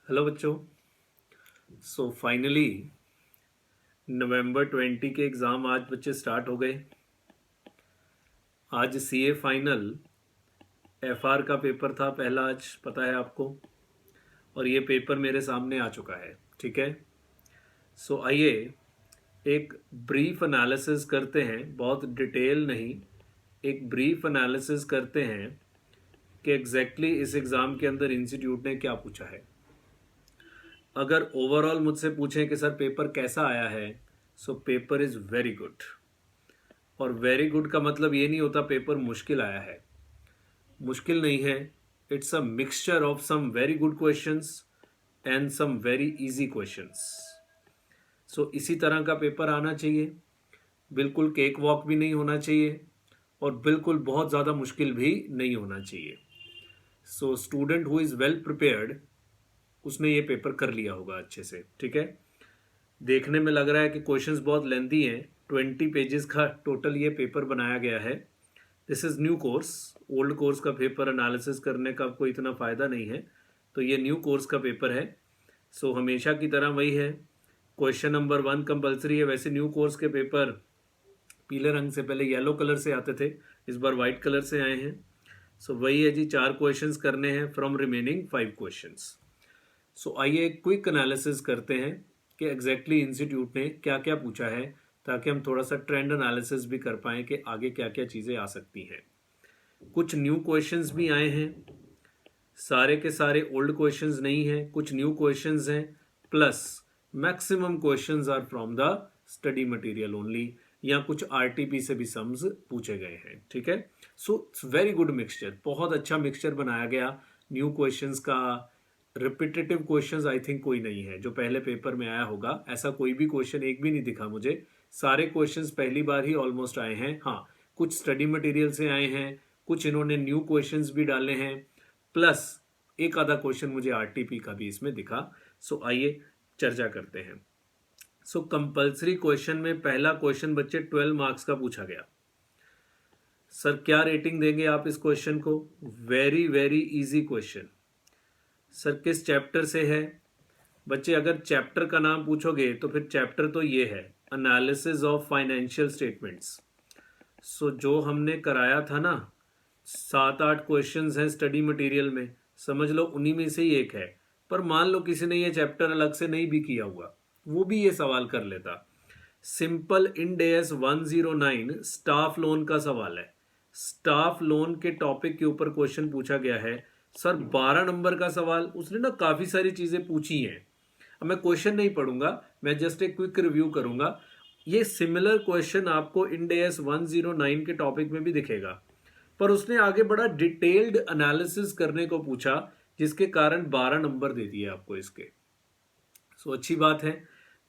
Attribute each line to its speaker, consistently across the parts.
Speaker 1: Hello बच्चों। Finally नवंबर 20 के exam आज बच्चे स्टार्ट हो गए। आज सीए फाइनल एफआर का पेपर था पहला, आज पता है आपको, और ये पेपर मेरे सामने आ चुका है। ठीक है, आइए एक ब्रीफ एनालिसिस करते हैं, बहुत डिटेल नहीं, एक ब्रीफ एनालिसिस करते हैं कि एग्जैक्टली इस एग्ज़ाम के अंदर इंस्टीट्यूट ने क्या पूछा है। अगर ओवरऑल मुझसे पूछें कि सर पेपर कैसा आया है, पेपर इज़ वेरी गुड। और वेरी गुड का मतलब ये नहीं होता पेपर मुश्किल आया है, मुश्किल नहीं है। It's a mixture of some very good questions and some very easy questions. इसी तरह का पेपर आना चाहिए, बिल्कुल केक वॉक भी नहीं होना चाहिए और बिल्कुल बहुत ज़्यादा मुश्किल भी नहीं होना चाहिए। Student who is well prepared, उसने ये पेपर कर लिया होगा अच्छे से। ठीक है, देखने में लग रहा है कि क्वेश्चंस बहुत लेंथी हैं, 20 पेजेस का टोटल ये पेपर बनाया गया है। This is new course, old course का पेपर एनालिसिस करने का कोई इतना फ़ायदा नहीं है, तो ये न्यू कोर्स का पेपर है। हमेशा की तरह वही है, क्वेश्चन नंबर 1 कंपलसरी है। वैसे न्यू कोर्स के पेपर पीले रंग से पहले येलो कलर से आते थे, इस बार वाइट कलर से आए हैं। वही है जी, 4 क्वेश्चंस करने हैं फ्रॉम रिमेनिंग 5 क्वेश्चंस। आइए एक क्विक एनालिसिस करते हैं कि एग्जैक्टली इंस्टीट्यूट ने क्या क्या पूछा है, ताकि हम थोड़ा सा ट्रेंड एनालिसिस भी कर पाएँ कि आगे क्या क्या चीज़ें आ सकती हैं। कुछ न्यू क्वेश्चंस भी आए हैं, सारे के सारे ओल्ड क्वेश्चंस नहीं हैं, कुछ न्यू क्वेश्चंस हैं, plus maximum questions are from the study material only, या कुछ आरटीपी से भी सम्स पूछे गए हैं। ठीक है, इट्स वेरी गुड मिक्सचर, बहुत अच्छा मिक्सचर बनाया गया न्यू क्वेश्चंस का। रिपीटेटिव क्वेश्चंस आई थिंक कोई नहीं है जो पहले पेपर में आया होगा, ऐसा कोई भी क्वेश्चन एक भी नहीं दिखा मुझे। सारे क्वेश्चंस पहली बार ही ऑलमोस्ट आए हैं। हाँ, कुछ स्टडी मटेरियल से आए हैं, कुछ इन्होंने न्यू क्वेश्चंस भी डाले हैं, प्लस एक आधा क्वेश्चन मुझे आरटीपी का भी इसमें दिखा। आइए चर्चा करते हैं। कंपल्सरी क्वेश्चन में पहला क्वेश्चन बच्चे 12 मार्क्स का पूछा गया। सर क्या रेटिंग देंगे आप इस क्वेश्चन को? Very very easy question. Sir किस चैप्टर से है? बच्चे अगर चैप्टर का नाम पूछोगे तो फिर चैप्टर तो ये है, एनालिसिस ऑफ फाइनेंशियल स्टेटमेंट्स। जो हमने कराया था ना, 7-8 क्वेश्चंस हैं स्टडी मटेरियल में, समझ लो उन्हीं में से ही एक है। पर मान लो किसी ने ये चैप्टर अलग से नहीं भी किया हुआ, वो भी ये सवाल कर लेता। Simple Ind AS 109 staff loan का सवाल है। स्टाफ लोन के टॉपिक के ऊपर क्वेश्चन पूछा गया है। सर 12 नंबर का सवाल, उसने ना काफ़ी सारी चीज़ें पूछी हैं। अब मैं क्वेश्चन नहीं पढ़ूंगा, मैं जस्ट एक क्विक रिव्यू करूंगा। ये सिमिलर क्वेश्चन आपको इंड AS 109 के टॉपिक में भी दिखेगा, पर उसने आगे बड़ा डिटेल्ड एनालिसिस करने को पूछा, जिसके कारण 12 नंबर दे दिए आपको इसके। अच्छी बात है,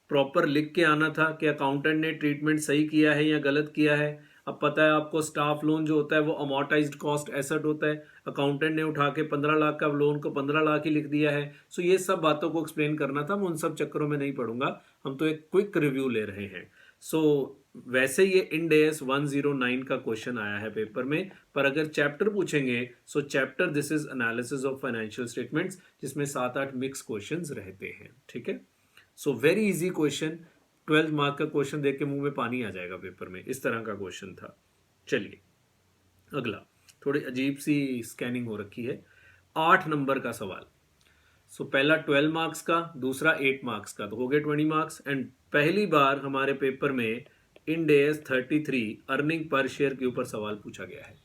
Speaker 1: प्रॉपर लिख के आना था कि अकाउंटेंट ने ट्रीटमेंट सही किया है या गलत किया है। अब पता है आपको, स्टाफ लोन जो होता है वो अमोर्टाइज्ड कॉस्ट एसेट होता है, अकाउंटेंट ने उठा के 15 लाख का लोन को 15 लाख ही लिख दिया है। ये सब बातों को एक्सप्लेन करना था, मैं उन सब चक्करों में नहीं पढ़ूंगा, हम तो एक क्विक रिव्यू ले रहे हैं। वैसे ये इंड AS 109 का क्वेश्चन आया है पेपर में, पर अगर चैप्टर पूछेंगे chapter this is analysis of financial statements, जिसमें 7-8 मिक्स क्वेश्चंस रहते हैं। ठीक है, वेरी इजी क्वेश्चन, 12 मार्क का क्वेश्चन देख के मुंह में पानी आ जाएगा पेपर में, इस तरह का क्वेश्चन था। चलिए अगला, थोड़ी अजीब सी स्कैनिंग हो रखी है। 8 नंबर का सवाल। पहला 12 मार्क्स का, दूसरा 8 मार्क्स का, तो हो गए 20 मार्क्स। एंड पहली बार हमारे पेपर में Ind AS 33 earning per share के ऊपर सवाल पूछा गया है।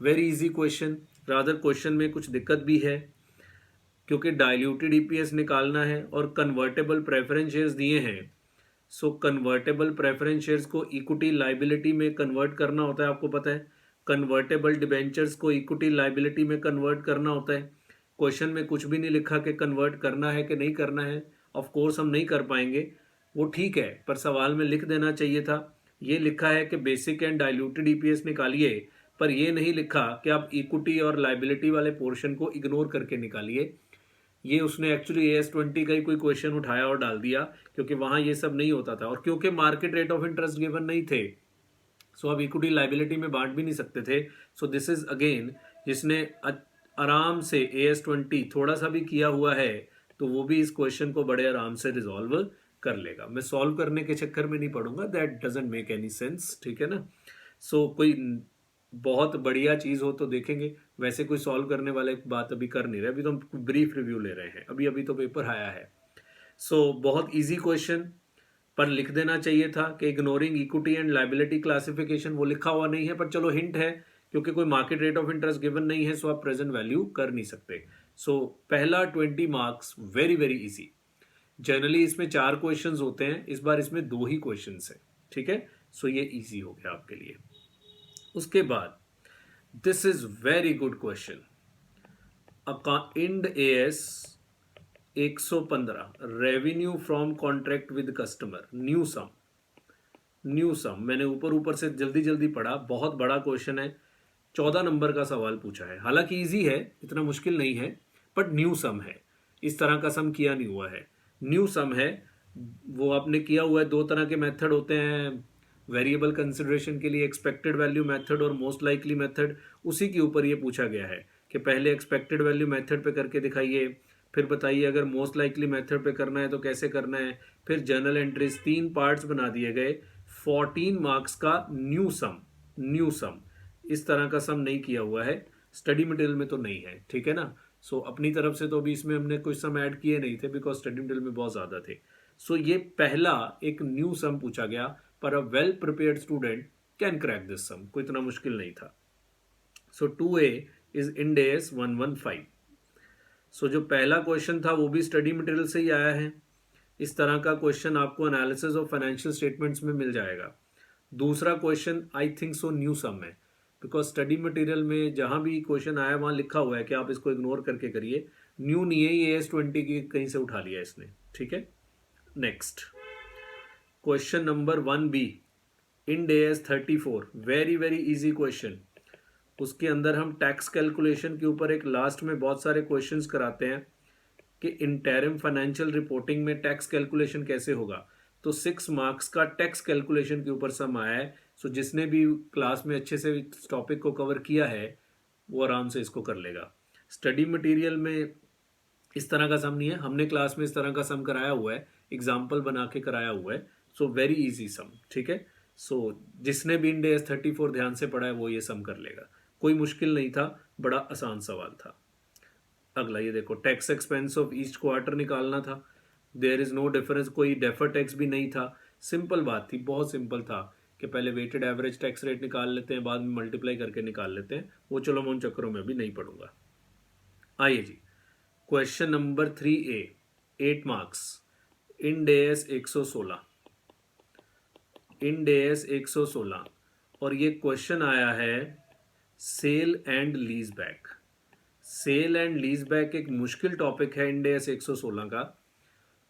Speaker 1: Very easy question, rather question में कुछ दिक्कत भी है, क्योंकि डाइल्यूटेड EPS निकालना है और कन्वर्टेबल प्रेफरेंस शेयर्स दिए हैं। कन्वर्टेबल प्रेफरेंस शेयर्स को इक्विटी लाइबिलिटी में कन्वर्ट करना होता है, आपको पता है। कन्वर्टेबल डिबेंचर्स को इक्विटी लाइबिलिटी में कन्वर्ट करना होता है। क्वेश्चन में कुछ भी नहीं लिखा कि कन्वर्ट करना है कि नहीं करना है। ऑफ कोर्स हम नहीं कर पाएंगे, वो ठीक है, पर सवाल में लिख देना चाहिए था। ये लिखा है कि बेसिक एंड डाइल्यूटेड EPS निकालिए, पर ये नहीं लिखा कि आप इक्विटी और लाइबिलिटी वाले पोर्शन को इग्नोर करके निकालिए। ये उसने एक्चुअली AS 20 का ही कोई क्वेश्चन उठाया और डाल दिया, क्योंकि वहां ये सब नहीं होता था, और क्योंकि market rate of interest given नहीं थे, आप इक्विटी लाइबिलिटी में बांट भी नहीं सकते थे। दिस इज अगेन, जिसने आराम से AS 20 थोड़ा सा भी किया हुआ है तो वो भी इस क्वेश्चन को बड़े आराम से रिजॉल्व कर लेगा। मैं सॉल्व करने के चक्कर में नहीं पड़ूंगा, that doesn't make any sense, ठीक है ना। सो कोई बहुत बढ़िया चीज़ हो तो देखेंगे, वैसे कोई सॉल्व करने वाले बात अभी कर नहीं रहे, अभी तो हम ब्रीफ रिव्यू ले रहे हैं, अभी अभी तो पेपर आया है। सो बहुत इजी क्वेश्चन, पर लिख देना चाहिए था कि ignoring equity and liability classification, वो लिखा हुआ नहीं है, पर चलो हिंट है, क्योंकि कोई market rate of interest given नहीं है, सो आप प्रेजेंट वैल्यू कर नहीं सकते। सो पहला 20 marks, very very easy. Generally इसमें 4 क्वेश्चंस होते हैं, इस बार इसमें 2 ही क्वेश्चंस हैं, ठीक है। सो ये इजी हो गया आपके लिए। उसके बाद this is very good question, Ind AS 115 revenue from contract with customer, new sum. New sum मैंने ऊपर ऊपर से जल्दी जल्दी पढ़ा, बहुत बड़ा क्वेश्चन है, 14 नंबर का सवाल पूछा है। हालांकि इजी है, इतना मुश्किल नहीं है, बट न्यू सम है, इस तरह का सम किया नहीं हुआ है। न्यू सम है, वो आपने किया हुआ है। 2 तरह के मेथड होते हैं वेरिएबल कंसिडरेशन के लिए, एक्सपेक्टेड वैल्यू मेथड और मोस्ट लाइकली मेथड। उसी के ऊपर ये पूछा गया है कि पहले एक्सपेक्टेड वैल्यू मेथड पे करके दिखाइए, फिर बताइए अगर मोस्ट लाइकली मेथड पे करना है तो कैसे करना है, फिर जर्नल एंट्रीज। 3 पार्ट्स बना दिए गए, 14 मार्क्स का न्यू सम। न्यू सम इस तरह का सम नहीं किया हुआ है, स्टडी मटेरियल में तो नहीं है, ठीक है ना। सो अपनी तरफ से तो अभी इसमें हमने कुछ सम ऐड किए नहीं थे, बिकॉज स्टडी मटेरियल में बहुत ज़्यादा थे। सो ये पहला एक न्यू सम पूछा गया, पर a well prepared student can crack this sum, कोई इतना मुश्किल नहीं था। So 2A is Ind AS 115। So जो पहला क्वेश्चन था वो भी स्टडी मटेरियल से ही आया है। इस तरह का क्वेश्चन आपको एनालिसिस ऑफ फाइनेंशियल स्टेटमेंट्स में मिल जाएगा। दूसरा question I think so new sum है, बिकॉज स्टडी मटेरियल में जहां भी क्वेश्चन आया वहां लिखा हुआ है कि आप इसको इग्नोर करके करिए। न्यू नहीं है, ये AS20 की कहीं से उठा लिया इसने, ठीक है। Next question number 1B Ind AS 34, very very easy question. उसके अंदर हम टैक्स कैलकुलेशन के ऊपर एक लास्ट में बहुत सारे क्वेश्चंस कराते हैं कि इंटरिम फाइनेंशियल रिपोर्टिंग में टैक्स कैलकुलेशन कैसे होगा। तो 6 मार्क्स का टैक्स कैलकुलेशन के ऊपर सम आया है। सो जिसने भी क्लास में अच्छे से इस टॉपिक को कवर किया है वो आराम से इसको कर लेगा। स्टडी मटेरियल में इस तरह का सम नहीं है, हमने क्लास में इस तरह का सम कराया हुआ है, एग्जाम्पल बना के कराया हुआ है। सो वेरी इजी सम, ठीक है। सो जिसने भी इंड AS 34 ध्यान से पढ़ा है वो ये सम कर लेगा, कोई मुश्किल नहीं था, बड़ा आसान सवाल था। अगला ये देखो, tax expense of each quarter निकालना था। देयर इज नो डिफरेंस, कोई डेफर टैक्स भी नहीं था, सिंपल बात थी, बहुत सिंपल था कि पहले वेटेड एवरेज टैक्स रेट निकाल लेते हैं, बाद में मल्टीप्लाई करके निकाल लेते हैं। वो चलो मैं उन चक्करों में भी नहीं पढ़ूंगा। आइए जी, question number 3A 8 marks, Ind AS 116। Ind AS 116 और ये क्वेश्चन आया है sale and lease back. Sale and lease back एक मुश्किल टॉपिक है इंड AS 116 का,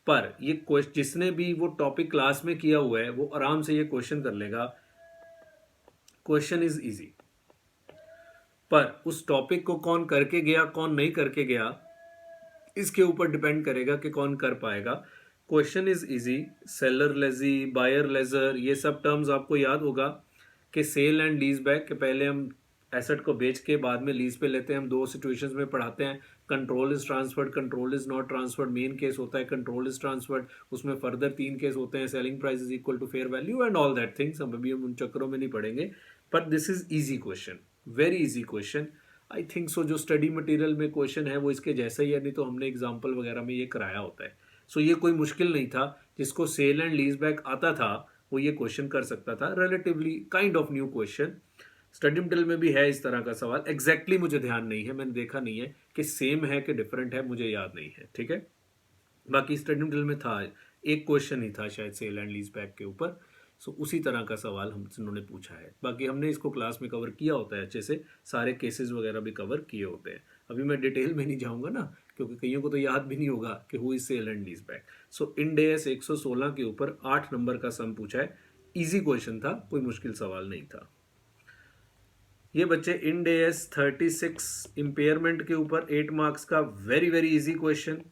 Speaker 1: पर ये क्वेश्चन जिसने भी वो टॉपिक क्लास में किया हुआ है वो आराम से ये क्वेश्चन कर लेगा। क्वेश्चन इज इजी, पर उस टॉपिक को कौन करके गया कौन नहीं करके गया इसके ऊपर डिपेंड करेगा कि कौन कर पाएगा। Question is easy, seller lessee, buyer lessor, ये सब टर्म्स आपको याद होगा कि सेल एंड लीज बैक के पहले हम एसेट को बेच के बाद में लीज पे लेते हैं। हम 2 सिचुएशंस में पढ़ाते हैं, control is transferred, control is not transferred. Main case होता है कंट्रोल इज ट्रांसफर्ड, उसमें फर्दर 3 केस होते हैं, selling price is equal to fair value and all that things. अभी हम उन चक्करों में नहीं पढ़ेंगे, पर this is easy question, very easy question. I think so जो स्टडी मटेरियल में क्वेश्चन है वो इसके जैसा ही है, नहीं तो हमने एग्जाम्पल वगैरह में ये कराया होता है। सो ये कोई मुश्किल नहीं था, जिसको सेल एंड लीज बैक आता था वो ये क्वेश्चन कर सकता था। Relatively kind of new question, study material में भी है इस तरह का सवाल। एग्जैक्टली मुझे ध्यान नहीं है, मैंने देखा नहीं है कि सेम है कि डिफरेंट है, मुझे याद नहीं है, ठीक है। बाकी स्टडी मटेरियल में था, एक क्वेश्चन ही था शायद सेल एंड लीज बैक के ऊपर। सो उसी तरह का सवाल उन्होंने पूछा है। बाकी हमने इसको क्लास में कवर किया होता है अच्छे से, सारे केसेस वगैरह भी कवर किए होते हैं। अभी मैं डिटेल में नहीं जाऊंगा ना, क्योंकि कईयों को तो याद भी नहीं होगा कि who is sale and lease back. So Ind AS 116 के ऊपर 8 नंबर का सम पूछा है, इजी क्वेश्चन था, कोई मुश्किल सवाल नहीं था। ये बच्चे इंड AS 36 इम्पेयरमेंट के ऊपर 8 मार्क्स का वेरी वेरी इजी क्वेश्चन।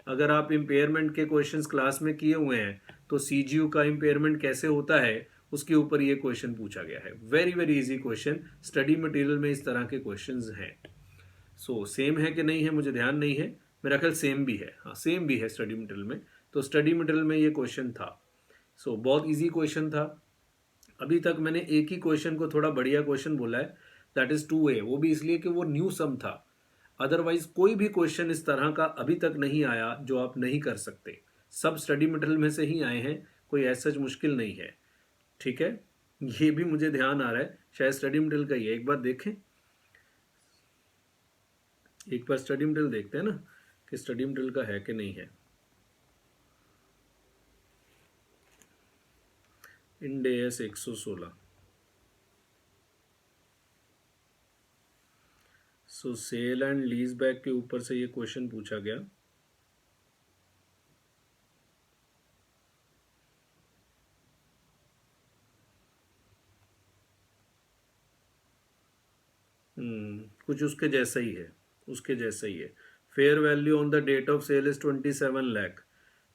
Speaker 1: अगर आप इम्पेयरमेंट के क्वेश्चंस क्लास में किए हुए हैं तो CGU का इम्पेयरमेंट कैसे होता है उसके ऊपर ये क्वेश्चन पूछा गया है। Very very easy question, study material में इस तरह के क्वेश्चंस हैं। सो सेम है कि नहीं है मुझे ध्यान नहीं है, मेरा ख्याल सेम भी है, हाँ सेम भी है स्टडी मटेरियल में। तो स्टडी मटेरियल में ये क्वेश्चन था। सो बहुत इजी क्वेश्चन था। अभी तक मैंने एक ही क्वेश्चन को थोड़ा बढ़िया क्वेश्चन बोला है, दैट इज 2A, वो भी इसलिए कि वो न्यू सम था। अदरवाइज कोई भी क्वेश्चन इस तरह का अभी तक नहीं आया जो आप नहीं कर सकते। सब स्टडी मटेरियल में से ही आए हैं, कोई ऐसा मुश्किल नहीं है। ठीक है, ये भी मुझे ध्यान आ रहा है शायद स्टडी मटेरियल का ही है। एक बार देखें, एक बार स्टडी मटेरियल देखते हैं ना कि स्टडी मटेरियल का है कि नहीं है। Ind AS 116। So sale and lease back के ऊपर से ये क्वेश्चन पूछा गया। कुछ उसके जैसा ही है, उसके जैसा ही है। Fair value on the date of sale is 27 lakh.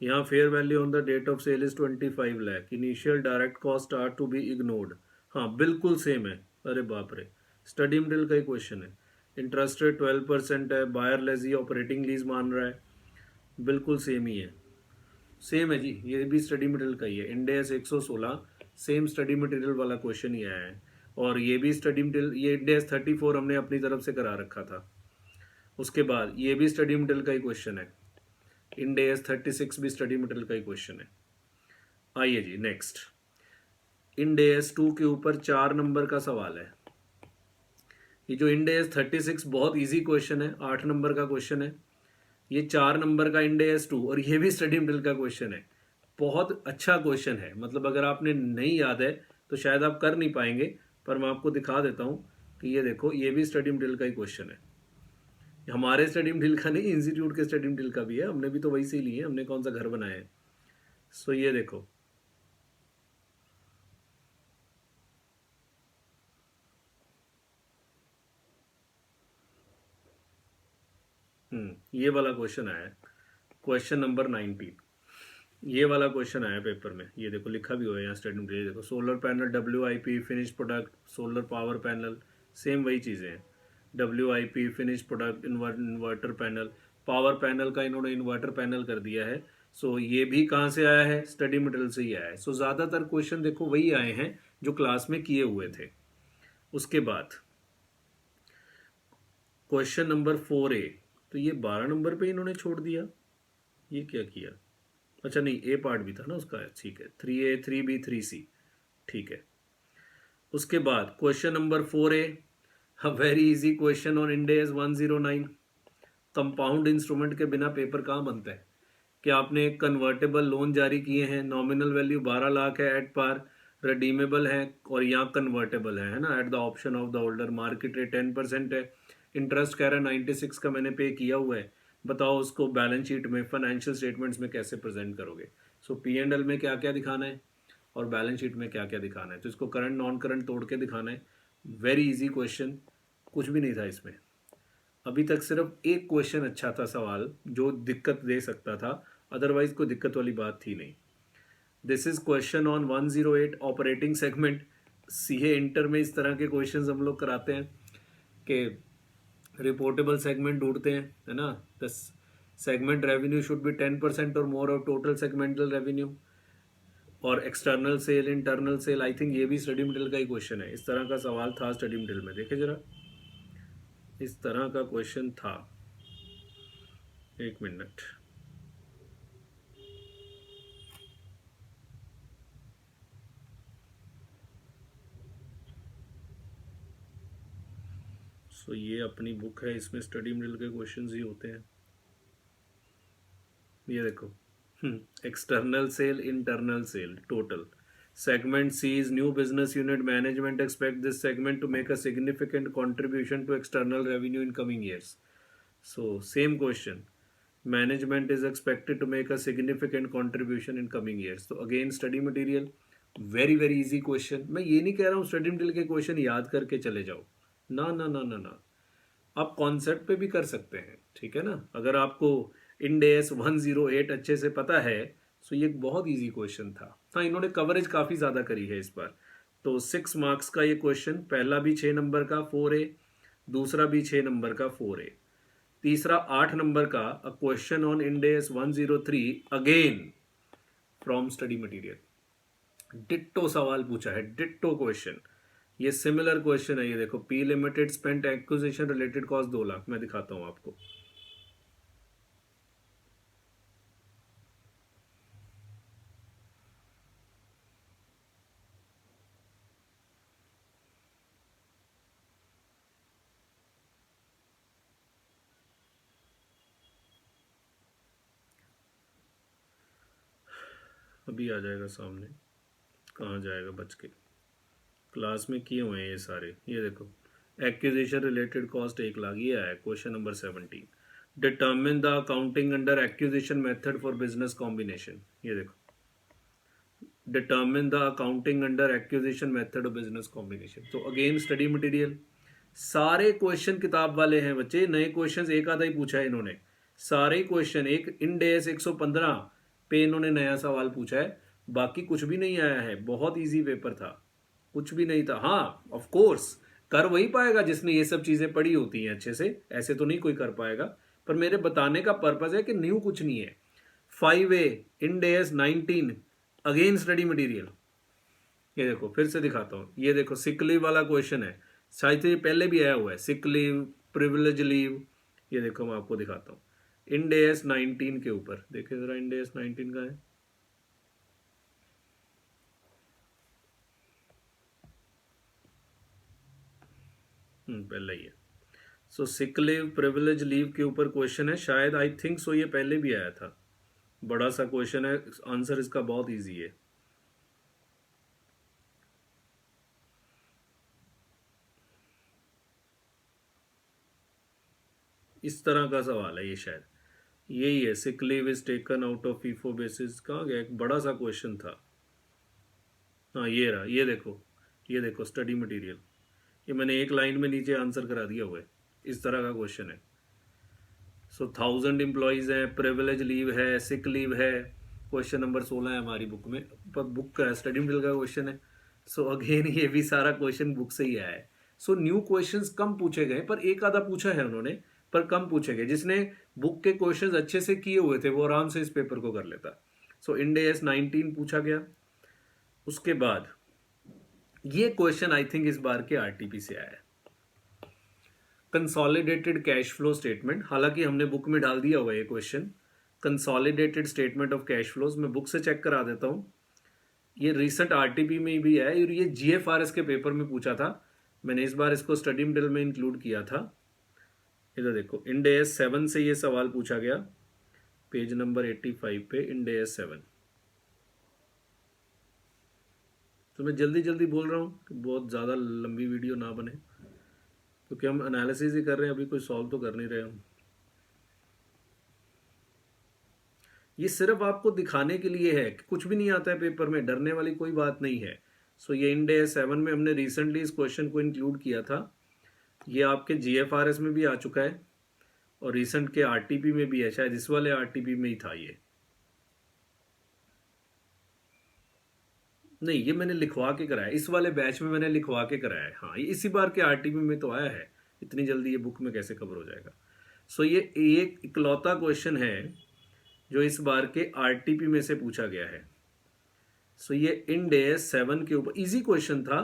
Speaker 1: यहाँ fair value on the date of sale is 25 lakh. Initial direct cost are to be ignored. हाँ बिल्कुल सेम है। अरे बाप रे, स्टडी मटेरियल का ही क्वेश्चन है। इंटरेस्ट रेट 12% है, बायर लेजी ऑपरेटिंग लीज मान रहा है, बिल्कुल सेम ही है। सेम है जी, ये भी स्टडी मटेरियल का ही है। Ind AS 116 same study material वाला क्वेश्चन ही आया है। और ये भी स्टडी मटेरियल, ये इंड AS 34 हमने अपनी तरफ से करा रखा था। उसके बाद ये भी स्टडी मटेरियल का ही क्वेश्चन है। इंड AS 36 भी स्टडी मटेरियल का ही क्वेश्चन है। आइए जी नेक्स्ट, इंड AS 2 के ऊपर 4 नंबर का सवाल है। ये जो इंड AS 36 बहुत इजी क्वेश्चन है, 8 नंबर का क्वेश्चन है। ये 4 नंबर का इंड AS 2 और ये भी स्टडी मटेरियल का क्वेश्चन है। बहुत अच्छा क्वेश्चन है, मतलब अगर आपने नहीं याद है तो शायद आप कर नहीं पाएंगे, पर मैं आपको दिखा देता हूँ कि ये देखो, ये भी स्टडी मटेरियल का ही क्वेश्चन है। हमारे स्टडी मटेरियल का नहीं, इंस्टीट्यूट के स्टडी मटेरियल का भी है, हमने भी तो वही से ही लिए है, हमने कौन सा घर बनाया है। सो ये देखो, ये वाला क्वेश्चन आया है, क्वेश्चन नंबर 19। ये वाला क्वेश्चन आया पेपर में, ये देखो लिखा भी हुआ है यहाँ स्टडी मटेरियल। देखो solar panel WIP finish product, solar power panel, same वही चीज़ें हैं। WIP finish product, inverter panel, power panel का इन्होंने इन्वर्टर पैनल कर दिया है। सो ये भी कहाँ से आया है, स्टडी मटेरियल से ही आया है। सो ज़्यादातर क्वेश्चन देखो वही आए हैं जो क्लास में किए हुए थे। उसके बाद क्वेश्चन नंबर 4A, तो ये 12 नंबर पे इन्होंने छोड़ दिया, ये क्या किया। अच्छा नहीं, A पार्ट भी था ना उसका, ठीक है। 3A 3B 3C, ठीक है। उसके बाद question number 4A, very easy question on Ind AS 109। Compound instrument के बिना पेपर कहाँ बनता है। कि आपने कन्वर्टेबल लोन जारी किए हैं, नॉमिनल वैल्यू 12 लाख है एट पार, रिडीमेबल है और यहाँ कन्वर्टेबल है ना, at the option of the holder, market rate 10% है, इंटरेस्ट कह रहा है 96 का मैंने पे किया हुआ है। बताओ उसको बैलेंस शीट में, फाइनेंशियल स्टेटमेंट्स में कैसे प्रेजेंट करोगे। सो P&L में क्या क्या दिखाना है और बैलेंस शीट में क्या क्या दिखाना है, तो इसको करंट नॉन करंट तोड़ के दिखाना है। वेरी इजी क्वेश्चन, कुछ भी नहीं था इसमें। अभी तक सिर्फ एक क्वेश्चन अच्छा था सवाल जो दिक्कत दे सकता था, अदरवाइज कोई दिक्कत वाली बात थी नहीं। This is question on 108 operating segment. CA inter में इस तरह के क्वेश्चंस हम लोग कराते हैं कि रिपोर्टेबल सेगमेंट ढूंढते हैं, है ना। The segment revenue should be 10% और more of total segmental revenue, और external sale, internal sale. I think ये भी स्टडी मटेरियल का ही क्वेश्चन है। इस तरह का सवाल था स्टडी मटेरियल में, देखे जरा, इस तरह का क्वेश्चन था। एक मिनट, सो ये अपनी बुक है, इसमें स्टडी मटेरियल के क्वेश्चंस ही होते हैं। ये देखो, external sale, internal sale, total segment C is new business unit, management expect this segment to make a significant contribution to external revenue in coming years. So same question, management is expected to make a significant contribution in coming years. तो again study material, very very easy question. मैं ये नहीं कह रहा हूँ study material के question याद करके चले जाओ, ना ना ना ना ना, आप कॉन्सेप्ट पे भी कर सकते हैं, ठीक है ना। अगर आपको इंड AS 108 अच्छे से पता है तो ये एक बहुत इजी क्वेश्चन था। हाँ, इन्होंने कवरेज काफ़ी ज़्यादा करी है इस बार। तो 6 मार्क्स का ये क्वेश्चन, पहला भी 6 नंबर का 4A, दूसरा भी 6 नंबर का 4A। तीसरा 8 नंबर का a question on end S 103 again from study material. Ditto सवाल पूछा है, डिट्टो क्वेश्चन। ये सिमिलर क्वेश्चन है, ये देखो, P limited spent acquisition related cost 2 lakh. मैं दिखाता हूं आपको। अभी आ जाएगा सामने, कहाँ जाएगा बच के। क्लास में किए हुए हैं ये सारे, ये देखो, एक्विजिशन रिलेटेड कॉस्ट 1 लाख, ये आया question number 17। Determine the accounting under acquisition method for business combination, ये देखो, determine the accounting under acquisition method of business combination. तो अगेन स्टडी मटेरियल, सारे क्वेश्चन किताब वाले हैं बच्चे, नए क्वेश्चंस एक आधा ही पूछा है इन्होंने। सारे क्वेश्चन एक इंड एस 115 पे इन्होंने नया सवाल पूछा है, बाकी कुछ भी नहीं आया है। बहुत इजी पेपर था, कुछ भी नहीं था। हाँ ऑफ कोर्स कर वही पाएगा जिसने ये सब चीजें पढ़ी होती हैं अच्छे से, ऐसे तो नहीं कोई कर पाएगा। पर मेरे बताने का पर्पज है कि न्यू कुछ नहीं है। 5A end S 19 again study material. ये देखो फिर से दिखाता हूँ, ये देखो सिक लीव वाला क्वेश्चन है, शायद ये पहले भी आया हुआ है, सिक लीव, प्रिविलेज लीव। ये देखो मैं आपको दिखाता हूँ, इंड एस 19 के ऊपर देखिए जरा, इंड एस 19 का है, पहले ही है। सो सिक लीव प्रिविलेज लीव के ऊपर क्वेश्चन है, शायद आई थिंक सो ये पहले भी आया था। बड़ा सा क्वेश्चन है, आंसर इसका बहुत इजी है। इस तरह का सवाल है ये, शायद यही है, sick leave is taken out of FIFO basis. कहाँ गया, एक बड़ा सा क्वेश्चन था। हाँ ये रहा, ये देखो, ये देखो स्टडी मटेरियल, ये मैंने एक लाइन में नीचे आंसर करा दिया हुआ है। इस तरह का क्वेश्चन है। सो 1000 एम्प्लॉयज़ हैं, प्रिविलेज लीव है, सिक लीव है। क्वेश्चन नंबर 16 है हमारी बुक में, पर बुक का स्टडी मटेरियल का क्वेश्चन है। सो अगेन ये भी सारा क्वेश्चन बुक से ही आया है। सो न्यू क्वेश्चंस कम पूछे गए, पर एक आधा पूछा है उन्होंने, पर कम पूछे गए। जिसने बुक के क्वेश्चंस अच्छे से किए हुए थे वो आराम से इस पेपर को कर लेता। सो इंड एस 19 पूछा गया। उसके बाद ये क्वेश्चन आई थिंक इस बार के आरटीपी से आया है, कंसोलिडेटेड कैश फ्लो स्टेटमेंट। हालांकि हमने बुक में डाल दिया हुआ है ये question, consolidated statement of cash flows. मैं बुक से चेक करा देता हूँ, ये रिसेंट आरटीपी में भी है और ये जीएफआरएस के पेपर में पूछा था। मैंने इस बार इसको स्टडी मटेरियल में इंक्लूड किया था। इधर देखो, इंड एस 7 से ये सवाल पूछा गया, पेज नंबर 85 पे, इंड एस 7। तो मैं जल्दी जल्दी बोल रहा हूँ कि बहुत ज़्यादा लंबी वीडियो ना बने, क्योंकि हम एनालिसिस ही कर रहे हैं, अभी कोई सॉल्व तो कर नहीं रहे हम। ये सिर्फ आपको दिखाने के लिए है कि कुछ भी नहीं आता है पेपर में, डरने वाली कोई बात नहीं है। सो ये इंड एस 7 में हमने रिसेंटली इस क्वेश्चन को इंक्लूड किया था। ये आपके जीएफआरएस में भी आ चुका है और रिसेंट के आरटीपी में भी है, शायद इस वाले आरटीपी में ही था ये। नहीं, ये मैंने लिखवा के कराया, इस वाले बैच में मैंने लिखवा के कराया है। हाँ, ये इसी बार के आरटीपी में तो आया है, इतनी जल्दी ये बुक में कैसे कवर हो जाएगा। सो ये एक इकलौता क्वेश्चन है जो इस बार के आरटीपी में से पूछा गया है। सो ये इंड एस 7 के ऊपर इजी क्वेश्चन था।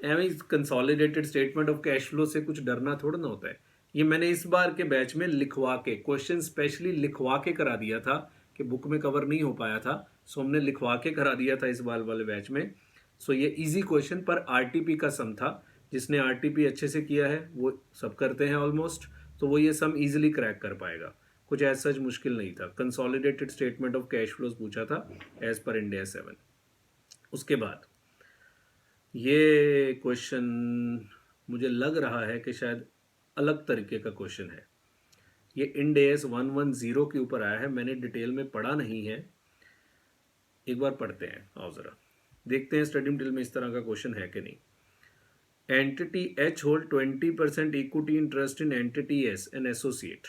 Speaker 1: एवं consolidated statement of cash flow से कुछ डरना थोड़ा ना होता है। ये मैंने इस बार के बैच में लिखवा के, क्वेश्चन स्पेशली लिखवा के करा दिया था कि बुक में कवर नहीं हो पाया था। सो हमने लिखवा के करा दिया था इस बार वाले बैच में। सो ये इजी क्वेश्चन पर आरटीपी का सम था। जिसने आरटीपी अच्छे से किया है वो सब करते हैं ऑलमोस्ट, तो वो ये सम इजीली क्रैक कर पाएगा। कुछ ऐसा सच मुश्किल नहीं था। Consolidated statement of cash flows पूछा था एज पर इंड एस 7। उसके बाद ये क्वेश्चन मुझे लग रहा है कि शायद अलग तरीके का क्वेश्चन है। ये इंड एस 110 के ऊपर आया है, मैंने डिटेल में पढ़ा नहीं है, एक बार पढ़ते हैं। आओ जरा देखते हैं स्टडी मटेरियल में इस तरह का क्वेश्चन है कि नहीं। Entity H hold 20% equity interest in entity S an associate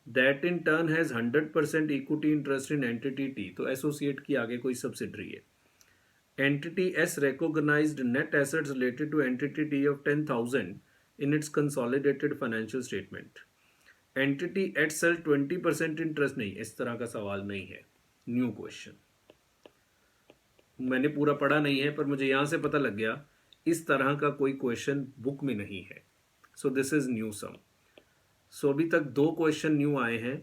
Speaker 1: that in turn has 100% equity interest in entity T. तो एसोसिएट की आगे कोई सब्सिडरी है। Entity S recognized net assets related to entity T of 10,000 in its consolidated financial statement. Entity at sale 20% interest, नहीं, इस तरह का सवाल नहीं है, न्यू क्वेश्चन। मैंने पूरा पढ़ा नहीं है, पर मुझे यहां से पता लग गया इस तरह का कोई क्वेश्चन बुक में नहीं है। सो दिस इज न्यू सम। सो अभी तक 2 क्वेश्चन न्यू आए हैं।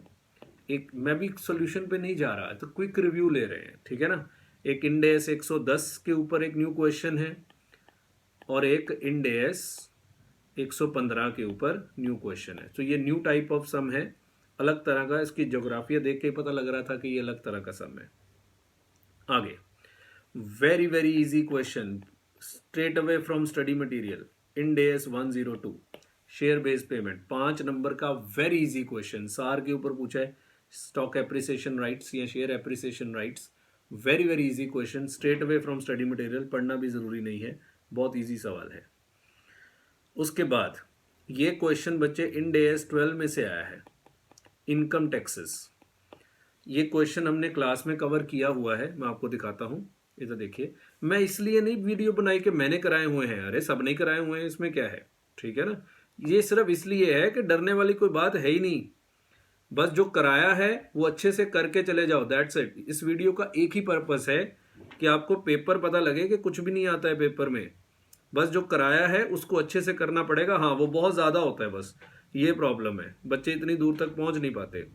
Speaker 1: एक, मैं भी सॉल्यूशन पे नहीं जा रहा, तो क्विक रिव्यू ले रहे हैं, ठीक है ना। एक इंड एस 110 के ऊपर एक न्यू क्वेश्चन है, और एक इंड एस 115 के ऊपर न्यू क्वेश्चन है। तो ये न्यू टाइप ऑफ सम है, अलग तरह का। इसकी ज्योग्राफिया देख के पता लग रहा था कि ये अलग तरह का सम है। आगे, very very easy question, straight away from study material, end S 102, share based payment, 5 number का वेरी इजी क्वेश्चन। सार के ऊपर पूछा है, स्टॉक एप्रिसिएशन राइट्स या share appreciation rights. Very very easy question, straight away from study material, पढ़ना भी जरूरी नहीं है, बहुत इजी सवाल है। उसके बाद ये क्वेश्चन बच्चे इंड एस 12 में से आया है, इनकम टैक्सेस। ये क्वेश्चन हमने क्लास में कवर किया हुआ है, मैं आपको दिखाता हूँ। इधर देखिए, मैं इसलिए नहीं वीडियो बनाई कि मैंने कराए हुए हैं, अरे सब नहीं कराए हुए हैं, इसमें क्या है, ठीक है ना। ये सिर्फ इसलिए है कि डरने वाली कोई बात है ही नहीं, बस जो कराया है वो अच्छे से करके चले जाओ, दैट्स इट। इस वीडियो का एक ही पर्पस है कि आपको पेपर पता लगे कि कुछ भी नहीं आता है पेपर में, बस जो कराया है उसको अच्छे से करना पड़ेगा। हाँ, वो बहुत ज्यादा होता है, बस ये प्रॉब्लम है, बच्चे इतनी दूर तक पहुंच नहीं पाते।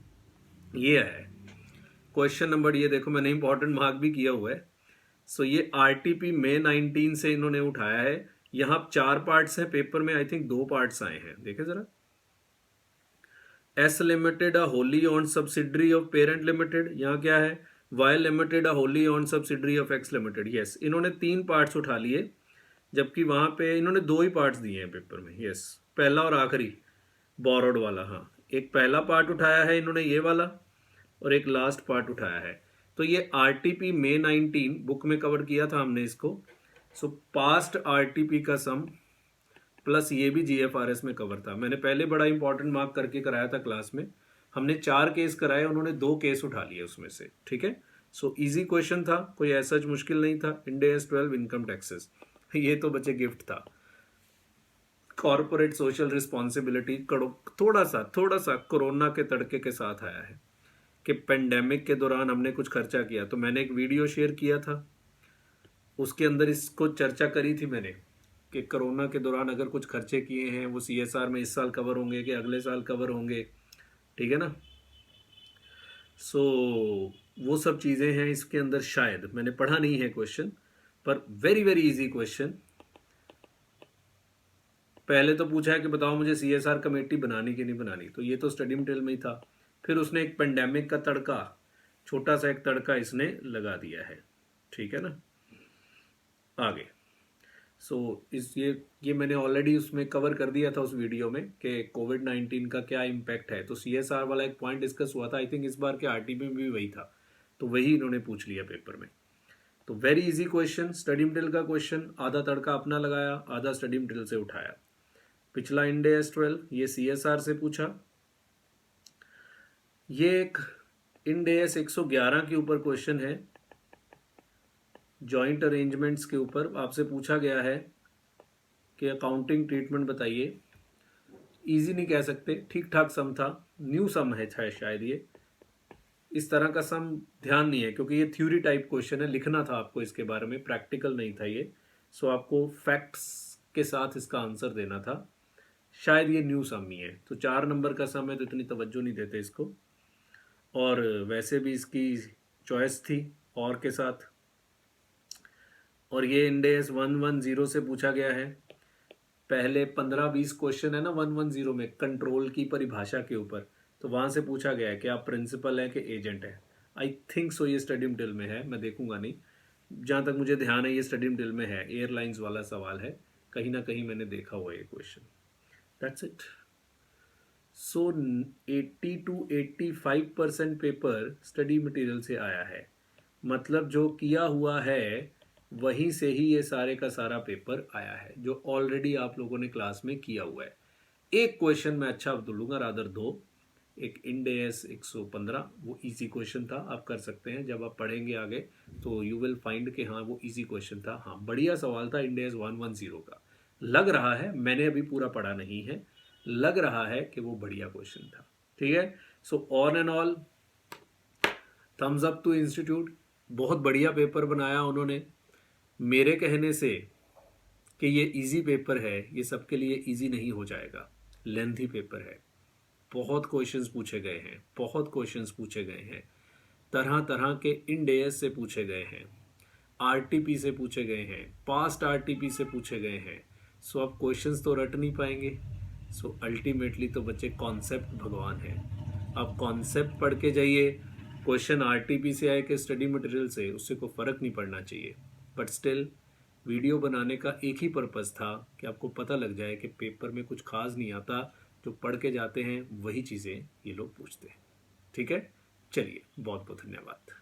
Speaker 1: ये है क्वेश्चन नंबर, ये देखो मैंने इंपॉर्टेंट मार्क भी किया हुआ है। सो ये आरटीपी मई 19 से इन्होंने उठाया है। यहाँ 4 पार्ट्स हैं पेपर में, आई थिंक 2 पार्ट्स आए हैं, देखे जरा। S limited a wholly owned subsidiary of parent limited, यहाँ क्या है, Y limited a wholly owned subsidiary of X limited. Yes, इन्होंने 3 पार्ट्स उठा लिए, जबकि वहां पे इन्होंने 2 ही पार्ट्स दिए हैं पेपर में। यस, पहला और आखिरी बोरोड वाला। हाँ, एक पहला पार्ट उठाया है इन्होंने ये वाला, और एक लास्ट पार्ट उठाया है। तो ये आरटीपी मई 19 बुक में कवर किया था हमने इसको। सो पास्ट आरटीपी का सम प्लस ये भी जीएफआरएस में कवर था। मैंने पहले बड़ा इंपॉर्टेंट मार्क करके कराया था क्लास में। हमने 4 केस कराए, उन्होंने 2 केस उठा लिए उसमें से, ठीक है। सो इजी क्वेश्चन था, कोई ऐसा मुश्किल नहीं था। इंड एस 12 इनकम टैक्सेस, ये तो बच्चे गिफ्ट था। कॉर्पोरेट सोशल रिस्पॉन्सिबिलिटी थोड़ा सा कोरोना के तड़के के साथ आया है कि पेंडेमिक के दौरान हमने कुछ खर्चा किया, तो मैंने एक वीडियो शेयर किया था, उसके अंदर इसको चर्चा करी थी मैंने कि कोरोना के दौरान अगर कुछ खर्चे किए हैं वो सीएसआर में इस साल कवर होंगे कि अगले साल कवर होंगे, ठीक है ना। सो वो सब चीज़ें हैं इसके अंदर, शायद मैंने पढ़ा नहीं है क्वेश्चन, पर वेरी वेरी इजी क्वेश्चन। पहले तो पूछा है कि बताओ मुझे सीएसआर कमेटी बनानी कि नहीं बनानी, तो ये तो स्टडी मटेरियल में ही था। फिर उसने एक पेंडेमिक का तड़का, छोटा सा एक तड़का इसने लगा दिया है, ठीक है ना। आगे, इस ये मैंने ऑलरेडी उसमें कवर कर दिया था उस वीडियो में कि कोविड-19 का क्या इम्पैक्ट है। तो सीएसआर वाला एक पॉइंट डिस्कस हुआ था, आई थिंक इस बार के आरटीपी में भी वही था, तो वही इन्होंने पूछ लिया पेपर में। तो very easy question, study material का क्वेश्चन, आधा तड़का अपना लगाया, आधा स्टडी मटेरियल से उठाया। पिछला इंड एस 12 ये सीएसआर से पूछा। ये एक इंड एस 111 के ऊपर क्वेश्चन है, जॉइंट अरेंजमेंट्स के ऊपर। आपसे पूछा गया है कि अकाउंटिंग ट्रीटमेंट बताइए। इजी नहीं कह सकते, ठीक ठाक सम था, न्यू सम है शायद ये। इस तरह का सम ध्यान नहीं है क्योंकि ये थ्योरी टाइप क्वेश्चन है, लिखना था आपको इसके बारे में, प्रैक्टिकल नहीं था ये। सो आपको फैक्ट्स के साथ इसका आंसर देना था। शायद ये न्यू सम ही है, तो 4 नंबर का सम है तो इतनी तवज्जो नहीं देते इसको। और वैसे भी इसकी चॉइस थी और के साथ। और ये इंड एस 110 से पूछा गया है। पहले 15-20 क्वेश्चन है ना 110 में कंट्रोल की परिभाषा के ऊपर, तो वहां से पूछा गया है कि आप प्रिंसिपल है कि एजेंट है। आई थिंक सो ये स्टडी मटेरियल में है, मैं देखूंगा नहीं, जहां तक मुझे ध्यान है ये स्टडी मटेरियल में है। एयरलाइंस वाला सवाल है, कहीं ना कहीं मैंने देखा हुआ ये question. That's it. So 80 to 85% paper study material से आया है, मतलब जो किया हुआ है वहीं से ही ये सारे का सारा पेपर आया है, जो ऑलरेडी आप लोगों ने क्लास में किया हुआ है। एक क्वेश्चन मैं अच्छा लूंगा, रादर 2। एक इंड एस 115, वो इजी क्वेश्चन था, आप कर सकते हैं, जब आप पढ़ेंगे आगे तो यू विल फाइंड कि हाँ वो इजी क्वेश्चन था। हाँ, बढ़िया सवाल था इंड एस 110 का, लग रहा है, मैंने अभी पूरा पढ़ा नहीं है, लग रहा है कि वो बढ़िया क्वेश्चन था। ठीक है। So on and all thumbs up to institute, बहुत बढ़िया पेपर बनाया उन्होंने। मेरे कहने से कि ये इजी पेपर है, ये सबके लिए इजी नहीं हो जाएगा, लेंथी पेपर है, बहुत क्वेश्चंस पूछे गए हैं, बहुत क्वेश्चंस पूछे गए हैं, तरह तरह के इंडेस से पूछे गए हैं, आरटीपी से पूछे गए हैं, पास्ट आरटीपी से पूछे गए हैं। सो आप क्वेश्चंस तो रट नहीं पाएंगे। सो अल्टीमेटली तो बच्चे कॉन्सेप्ट भगवान है। आप कॉन्सेप्ट पढ़ के जाइए, क्वेश्चन आरटीपी से आए कि स्टडी मटेरियल से, उससे कोई फ़र्क नहीं पड़ना चाहिए। बट स्टिल वीडियो बनाने का एक ही पर्पज़ था कि आपको पता लग जाए कि पेपर में कुछ खास नहीं आता, जो पढ़ के जाते हैं वही चीज़ें ये लोग पूछते हैं। ठीक है, चलिए बहुत बहुत धन्यवाद।